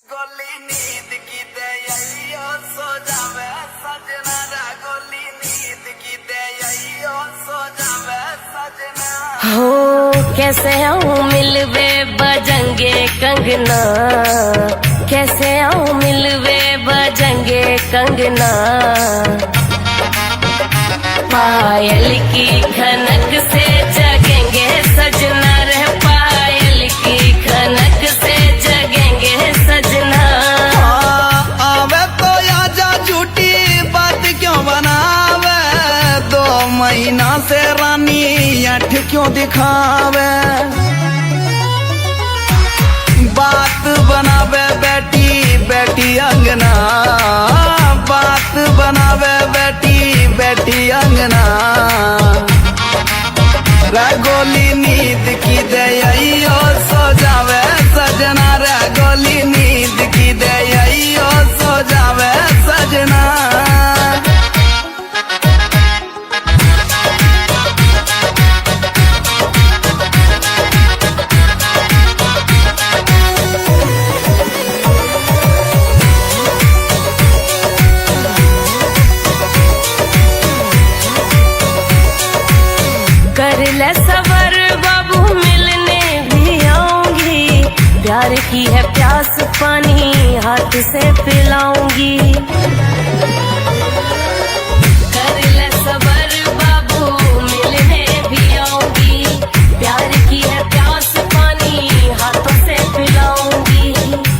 गोली नींद की दयाइयो सो जावे सजना रा गोली नींद की दयाइयो सो जावे सजना हो कैसे आऊं मिलवे बजंगे कंगना, कैसे आऊं मिलवे बजंगे कंगना। पायल की खनक से जगेंगे सजना रे, पायल की खनक से जगेंगे सजना। आवे तो आजा झूठी बात क्यों बनावे, 2 महीना से रानी अठ क्यों दिखावे। बात बनावे बेटी बेटी अंगना, बात बनावे बेटी बेटी अंगना। गोली नींद की दयाइयो सो जावे सजना रे, गोली नींद की दयाइयो सो जावे सजना। कर ले सबर बाबू मिलने भी आऊंगी, प्यार की है प्यास पानी हाथ से पिलाऊंगी। कर ले सबर बाबू मिलने भी आऊंगी, प्यार की है प्यास पानी हाथों से पिलाऊंगी।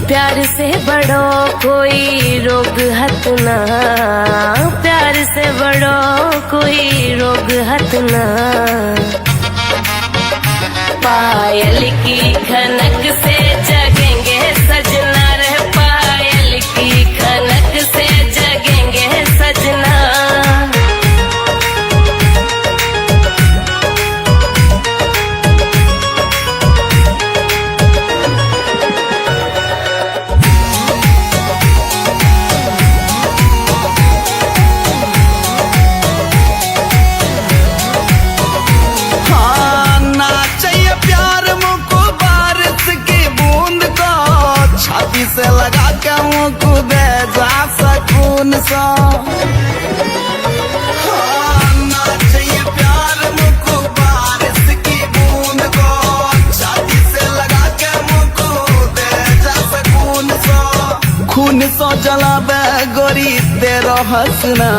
प्यार से बड़ो कोई रोग हत ना, प्यार से बड़ो कोई रोग हत ना। पायल की खनक से जगेंगे सजना रे, पायल की खनक से जगेंगे सजना। से लगा के मुँह दे जा सकून सा, ना चाहिए प्यार मुझको बारिश की बूंद को। छाती से लगा के मुँह दे जा सकून सा, खून सो जलावे गोरी तेरो हंसना,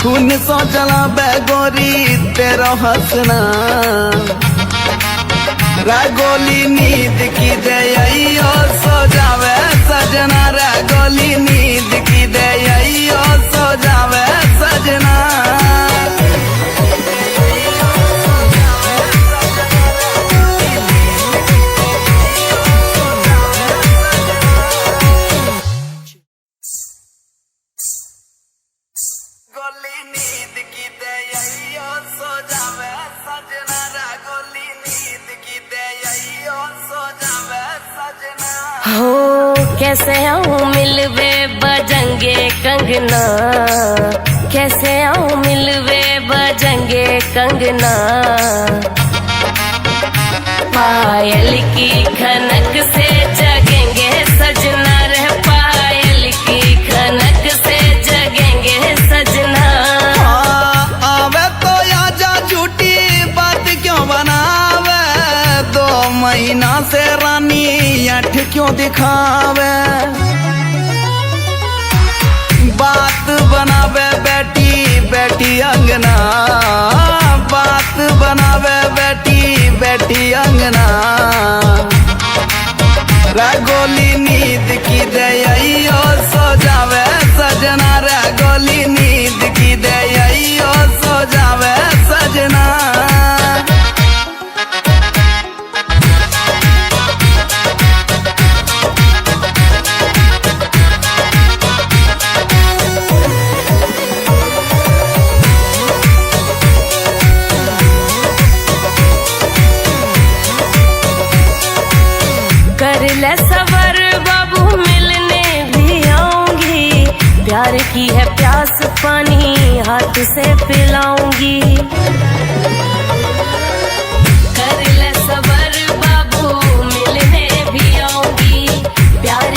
खून सो जलावे गोरी तेरो हंसना। गोली नींद की दयाइयो सो जावे सजना रे, गोली नींद की दयाइयो सो जावे सजना। गोली नींद की दयाइयो सो जावे सजना रे, गोली नींद की दयाइयो सो जावे सजना। हो कैसे आऊं मिलवे बजंगे कंगना, कैसे आऊं मिलवे बजंगे कंगना। पायल की खनक से जगेंगे सजना रे, पायल की खनक से जगेंगे सजना। आवे तो आजा झूठी बात क्यों बनावे, 2 महीना से रानी अठ क्यों दिखावे। बात बनावे बेटी बेटी अंगना, बात बनावे बेटी बेटी अंगना। गोली नींद की दयाइयो सो जावे सजना रे, गोली नींद की दयाइयो सो जावे सजना। कर ले सबर बाबू मिलने भी आऊंगी, प्यार की है प्यास पानी हाथ से पिलाऊंगी। कर ले सबर बाबू मिलने भी आऊंगी, प्यार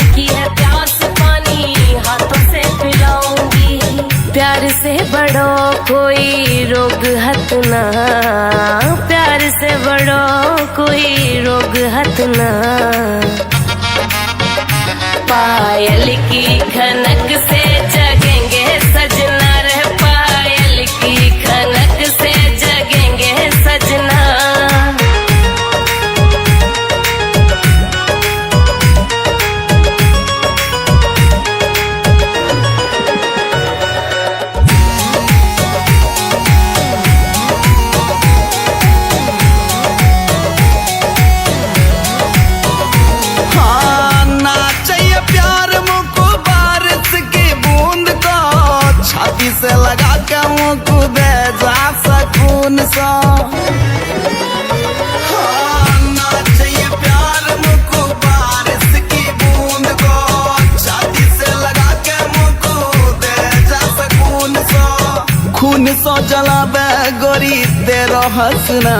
हंसना,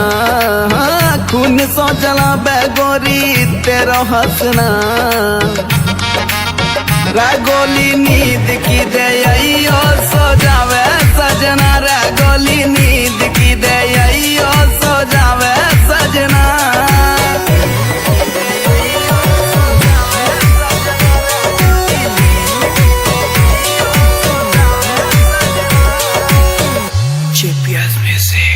खून सो जला बेगोरी तेरा हंसना। रगोली नींद की दे यो सो जावे सजना, रगोली नींद की दे यो सो जावे सजना। GPS Music।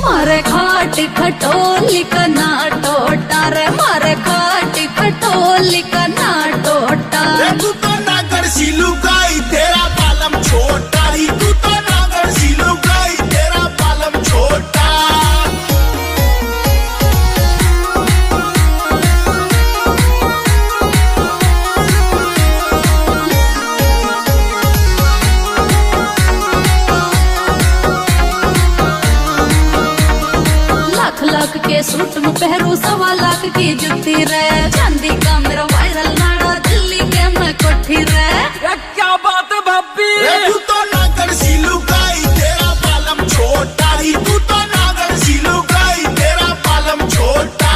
मारे खाट खटोली कना टोटा रे, मारे खाट खटोली कना टोटा। तू तो नागर सिलू गाई तेरा पालम छोटा ही, तू तो नागर सिलू गाई तेरा पालम छोटा। लाख लाख के सूट में पहरू, 1.25 लाख की जुत्ती रे। चांदी का मेरा वायरल नाड़ा, दिल्ली के मैं कोठी रे। क्या बात है भाभी। तू तो नागर सिलू गाई तेरा पालम छोटा ही, तू तो नागर सिलू गाई तेरा पालम छोटा।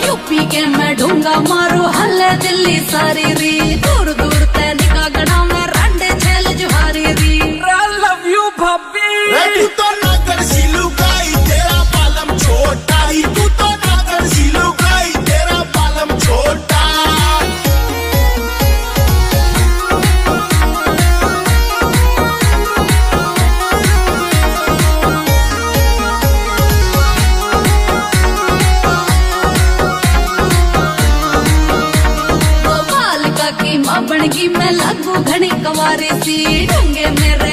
यूपी के मैं ढूंगा मारू, हल्ले दिल्ली सारी री। दूर दूर ते निका गड़ा में रंडे छेल जुहारी री। I love you भाभी। तू तो नागर सिलू गाई तेरा पालम छोटा ही, तू तो नागर सिलू गाई तेरा पालम छोटा। गोपाल का की मां बनगी मैं लागू घनी कवारी सी। ढूंगे मेरे